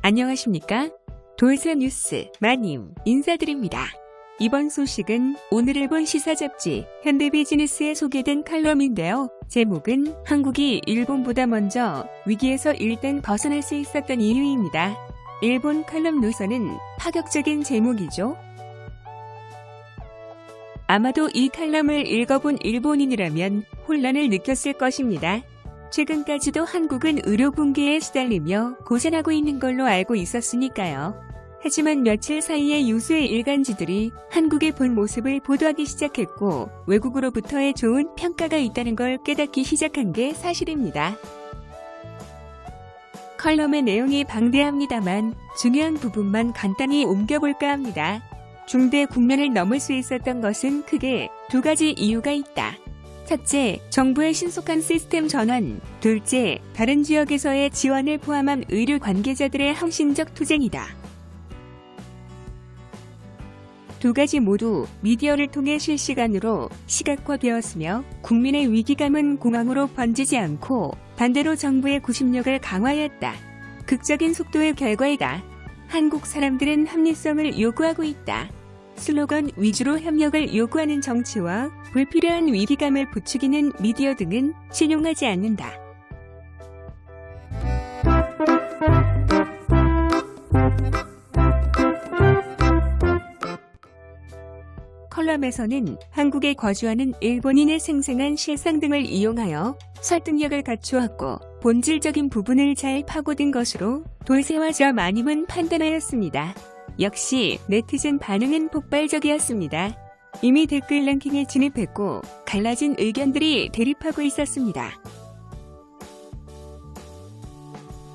안녕하십니까? 돌쇠 뉴스 마님 인사드립니다. 이번 소식은 오늘 일본 시사 잡지 현대비즈니스에 소개된 칼럼인데요. 제목은 한국이 일본보다 먼저 위기에서 일단 벗어날 수 있었던 이유입니다. 일본 칼럼 노선은 파격적인 제목이죠. 아마도 이 칼럼을 읽어본 일본인이라면 혼란을 느꼈을 것입니다. 최근까지도 한국은 의료 붕괴에 시달리며 고생하고 있는 걸로 알고 있었으니까요. 하지만 며칠 사이에 유수의 일간지들이 한국의 본 모습을 보도하기 시작했고 외국으로부터의 좋은 평가가 있다는 걸 깨닫기 시작한 게 사실입니다. 컬럼의 내용이 방대합니다만 중요한 부분만 간단히 옮겨볼까 합니다. 중대 국면을 넘을 수 있었던 것은 크게 두 가지 이유가 있다. 첫째, 정부의 신속한 시스템 전환. 둘째, 다른 지역에서의 지원을 포함한 의료 관계자들의 헌신적 투쟁이다. 두 가지 모두 미디어를 통해 실시간으로 시각화되었으며 국민의 위기감은 공황으로 번지지 않고 반대로 정부의 구심력을 강화했다. 극적인 속도의 결과이다. 한국 사람들은 합리성을 요구하고 있다. 슬로건 위주로 협력을 요구하는 정치와 불필요한 위기감을 부추기는 미디어 등은 신용하지 않는다. 컬럼에서는 한국에 거주하는 일본인의 생생한 실상 등을 이용하여 설득력을 갖추었고 본질적인 부분을 잘 파고든 것으로 돌쇠와 저 마님은 판단하였습니다. 역시 네티즌 반응은 폭발적이었습니다. 이미 댓글 랭킹에 진입했고 갈라진 의견들이 대립하고 있었습니다.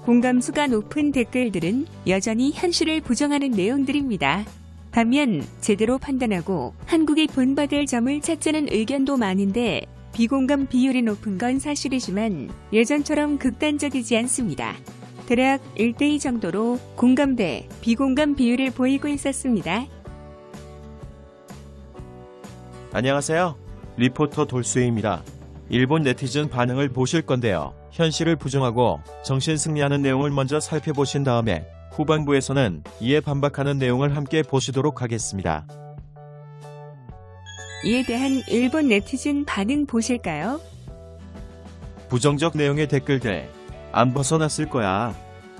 공감수가 높은 댓글들은 여전히 현실을 부정하는 내용들입니다. 반면 제대로 판단하고 한국이 본받을 점을 찾자는 의견도 많은데 비공감 비율이 높은 건 사실이지만 예전처럼 극단적이지 않습니다. 대략 1대2 정도로 공감 대 비공감 비율을 보이고 있었습니다. 안녕하세요. 리포터 돌쇠입니다. 일본 네티즌 반응을 보실 건데요. 현실을 부정하고 정신 승리하는 내용을 먼저 살펴보신 다음에 후반부에서는 이에 반박하는 내용을 함께 보시도록 하겠습니다. 이에 대한 일본 네티즌 반응 보실까요? 부정적 내용의 댓글들 안 벗어났을 거야.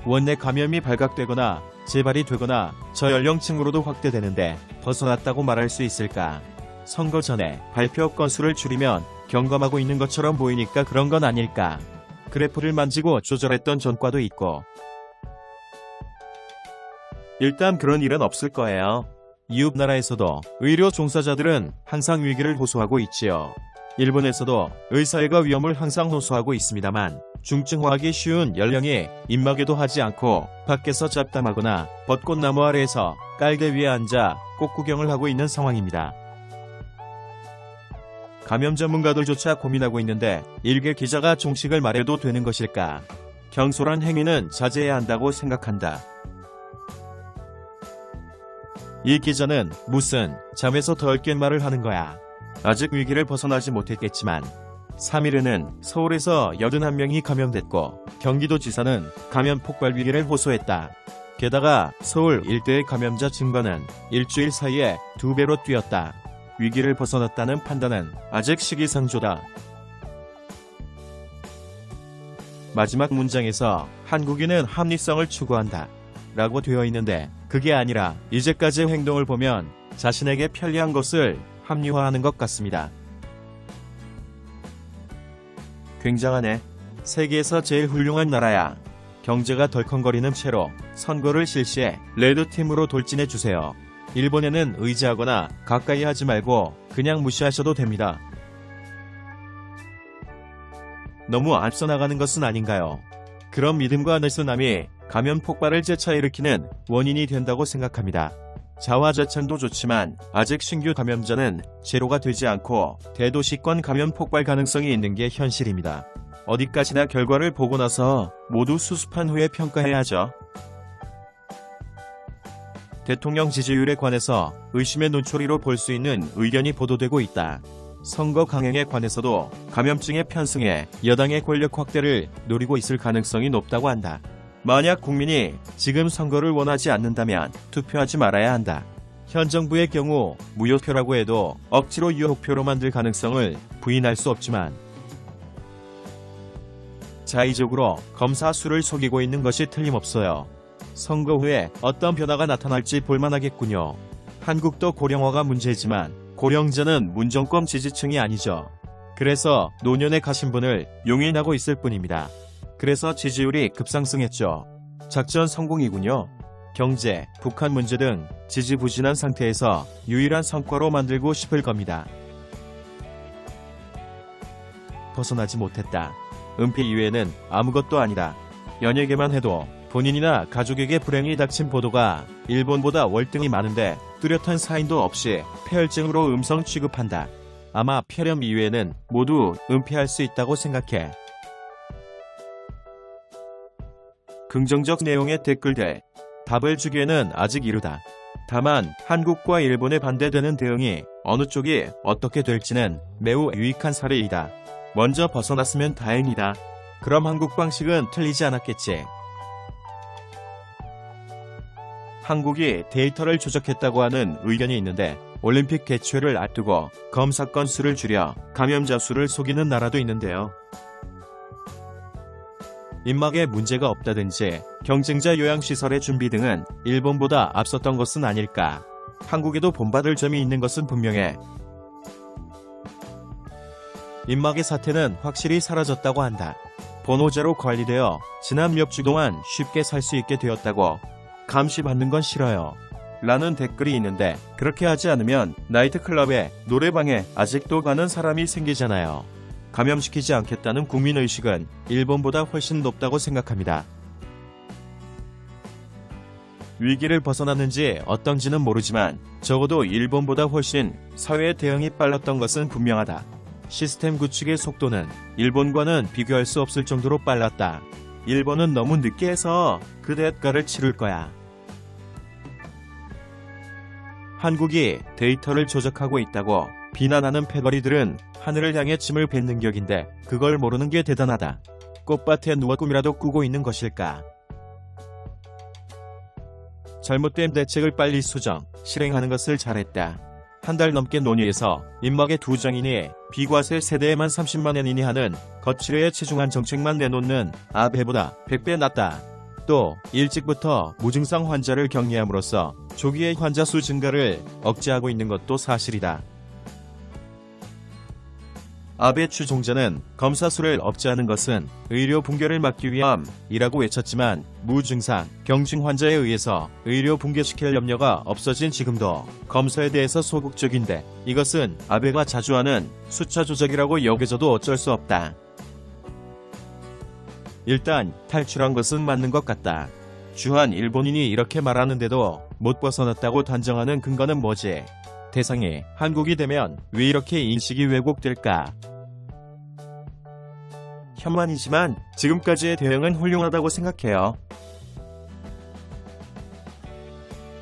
원내 감염이 발각되거나 재발이 되거나 저연령층으로도 확대되는데 벗어났다고 말할 수 있을까? 선거 전에 발표 건수를 줄이면 경감하고 있는 것처럼 보이니까 그런 건 아닐까? 그래프를 만지고 조절했던 전과도 있고. 일단 그런 일은 없을 거예요. 이웃 나라에서도 의료 종사자들은 항상 위기를 호소하고 있지요. 일본에서도 의사애가 위험을 항상 호소하고 있습니다만 중증화하기 쉬운 연령이 입마개도 하지 않고 밖에서 잡담하거나 벚꽃나무 아래에서 깔개 위에 앉아 꽃구경을 하고 있는 상황입니다. 감염 전문가들조차 고민하고 있는데 일개 기자가 종식을 말해도 되는 것일까? 경솔한 행위는 자제해야 한다고 생각한다. 이 기자는 무슨 잠에서 덜 깬 말을 하는 거야. 아직 위기를 벗어나지 못했겠지만 3일에는 서울에서 81명이 감염됐고 경기도지사는 감염 폭발 위기를 호소했다. 게다가 서울 일대의 감염자 증가는 일주일 사이에 2배로 뛰었다. 위기를 벗어났다는 판단은 아직 시기상조다. 마지막 문장에서 한국인은 합리성을 추구한다 라고 되어 있는데 그게 아니라 이제까지의 행동을 보면 자신에게 편리한 것을 합리화하는 것 같습니다. 굉장하네. 세계에서 제일 훌륭한 나라야. 경제가 덜컹거리는 채로 선거를 실시해 레드팀으로 돌진해주세요. 일본에는 의지하거나 가까이 하지 말고 그냥 무시하셔도 됩니다. 너무 앞서 나가는 것은 아닌가요? 그런 믿음과 느슨함이 감염 폭발을 재차 일으키는 원인이 된다고 생각합니다. 자화자찬도 좋지만 아직 신규 감염자는 제로가 되지 않고 대도시권 감염 폭발 가능성이 있는 게 현실입니다. 어디까지나 결과를 보고 나서 모두 수습한 후에 평가해야죠. 대통령 지지율에 관해서 의심의 눈초리로 볼 수 있는 의견이 보도되고 있다. 선거 강행에 관해서도 감염증의 편승에 여당의 권력 확대를 노리고 있을 가능성이 높다고 한다. 만약 국민이 지금 선거를 원하지 않는다면 투표하지 말아야 한다. 현 정부의 경우 무효표라고 해도 억지로 유효표로 만들 가능성을 부인할 수 없지만 자의적으로 검사 수를 속이고 있는 것이 틀림없어요. 선거 후에 어떤 변화가 나타날지 볼만하겠군요. 한국도 고령화가 문제지만 고령자는 문정권 지지층이 아니죠. 그래서 노년에 가신 분을 용인하고 있을 뿐입니다. 그래서 지지율이 급상승했죠. 작전 성공이군요. 경제, 북한 문제 등 지지부진한 상태에서 유일한 성과로 만들고 싶을 겁니다. 벗어나지 못했다. 은폐 이외에는 아무것도 아니다. 연예계만 해도 본인이나 가족에게 불행이 닥친 보도가 일본보다 월등히 많은데 뚜렷한 사인도 없이 폐혈증으로 음성 취급한다. 아마 폐렴 이외에는 모두 은폐할 수 있다고 생각해. 긍정적 내용의 댓글들. 답을 주기에는 아직 이르다. 다만 한국과 일본에 반대되는 대응이 어느 쪽이 어떻게 될지는 매우 유익한 사례이다. 먼저 벗어났으면 다행이다. 그럼 한국 방식은 틀리지 않았겠지. 한국이 데이터를 조작했다고 하는 의견이 있는데 올림픽 개최를 앞두고 검사 건수를 줄여 감염자 수를 속이는 나라도 있는데요. 입막에 문제가 없다든지 경쟁자 요양시설의 준비 등은 일본보다 앞섰던 것은 아닐까. 한국에도 본받을 점이 있는 것은 분명해. 입막의 사태는 확실히 사라졌다고 한다. 번호제로 관리되어 지난 몇 주 동안 쉽게 살 수 있게 되었다고. 감시받는 건 싫어요. 라는 댓글이 있는데 그렇게 하지 않으면 나이트클럽에 노래방에 아직도 가는 사람이 생기잖아요. 감염시키지 않겠다는 국민의식은 일본보다 훨씬 높다고 생각합니다. 위기를 벗어났는지 어떤지는 모르지만 적어도 일본보다 훨씬 사회의 대응이 빨랐던 것은 분명하다. 시스템 구축의 속도는 일본과는 비교할 수 없을 정도로 빨랐다. 일본은 너무 늦게 해서 그 대가를 치를 거야. 한국이 데이터를 조작하고 있다고 비난하는 패거리들은 하늘을 향해 침을 뱉는 격인데 그걸 모르는 게 대단하다. 꽃밭에 누워 꿈이라도 꾸고 있는 것일까? 잘못된 대책을 빨리 수정, 실행하는 것을 잘했다. 한 달 넘게 논의해서 입막에 2장이니 비과세 세대에만 30만 엔이니 하는 거칠에 치중한 정책만 내놓는 아베보다 100배 낫다. 또 일찍부터 무증상 환자를 격리함으로써 조기에 환자 수 증가를 억제하고 있는 것도 사실이다. 아베 추종자는 검사 수를 억제하는 것은 의료 붕괴를 막기 위함이라고 외쳤지만 무증상, 경증 환자에 의해서 의료 붕괴시킬 염려가 없어진 지금도 검사에 대해서 소극적인데 이것은 아베가 자주 하는 숫자 조작이라고 여겨져도 어쩔 수 없다. 일단 탈출한 것은 맞는 것 같다. 주한 일본인이 이렇게 말하는데도 못 벗어났다고 단정하는 근거는 뭐지? 대상이 한국이 되면 왜 이렇게 인식이 왜곡될까? 현만이지만 지금까지의 대응은 훌륭하다고 생각해요.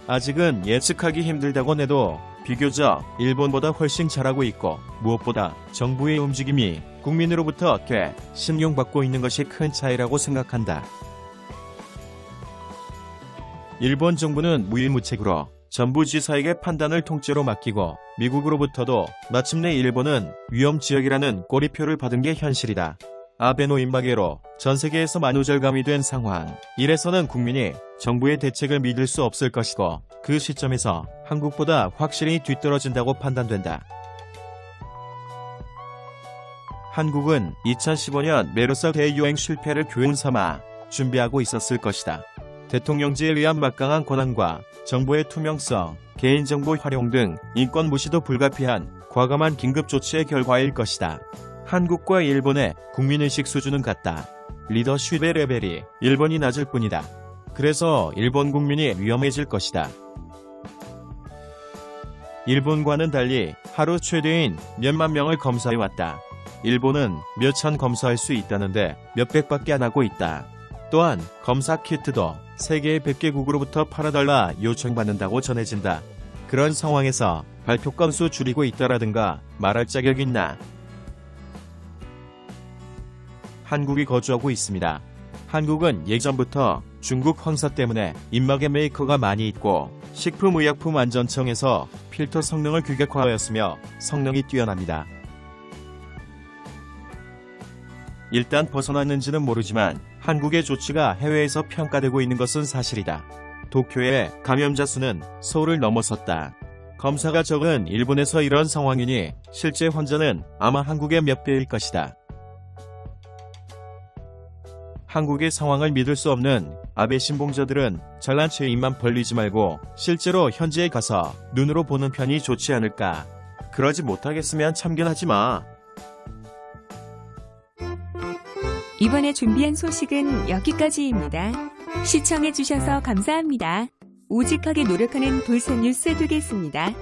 아직은 예측하기 힘들다곤 해도 비교적 일본보다 훨씬 잘하고 있고 무엇보다 정부의 움직임이 국민으로부터 꽤 신용받고 있는 것이 큰 차이라고 생각한다. 일본 정부는 무일무책으로 전부지사에게 판단을 통째로 맡기고 미국으로부터도 마침내 일본은 위험지역이라는 꼬리표를 받은 게 현실이다. 아베 노인마개로 전세계에서 만우절감이 된 상황. 이래서는 국민이 정부의 대책을 믿을 수 없을 것이고 그 시점에서 한국보다 확실히 뒤떨어진다고 판단된다. 한국은 2015년 메르스 대유행 실패를 교훈 삼아 준비하고 있었을 것이다. 대통령제에 의한 막강한 권한과 정보의 투명성, 개인정보 활용 등 인권 무시도 불가피한 과감한 긴급 조치의 결과일 것이다. 한국과 일본의 국민의식 수준은 같다. 리더십의 레벨이 일본이 낮을 뿐이다. 그래서 일본 국민이 위험해질 것이다. 일본과는 달리 하루 최대인 몇만 명을 검사해왔다. 일본은 몇천 검사할 수 있다는데 몇백밖에 안 하고 있다. 또한 검사 키트도 세계 100개국으로부터 팔아달라 요청받는다고 전해진다. 그런 상황에서 발표 건수 줄이고 있다라든가 말할 자격 있나? 한국이 거주하고 있습니다. 한국은 예전부터 중국 황사 때문에 입막에 메이커가 많이 있고 식품의약품안전청에서 필터 성능을 규격화하였으며 성능이 뛰어납니다. 일단 벗어났는지는 모르지만 한국의 조치가 해외에서 평가되고 있는 것은 사실이다. 도쿄의 감염자 수는 서울을 넘어섰다. 검사가 적은 일본에서 이런 상황이니 실제 환자는 아마 한국의 몇 배일 것이다. 한국의 상황을 믿을 수 없는 아베 신봉자들은 잘난 체 입만 벌리지 말고 실제로 현지에 가서 눈으로 보는 편이 좋지 않을까. 그러지 못하겠으면 참견하지 마. 이번에 준비한 소식은 여기까지입니다. 시청해주셔서 감사합니다. 오직하게 노력하는 돌산 뉴스 되겠습니다.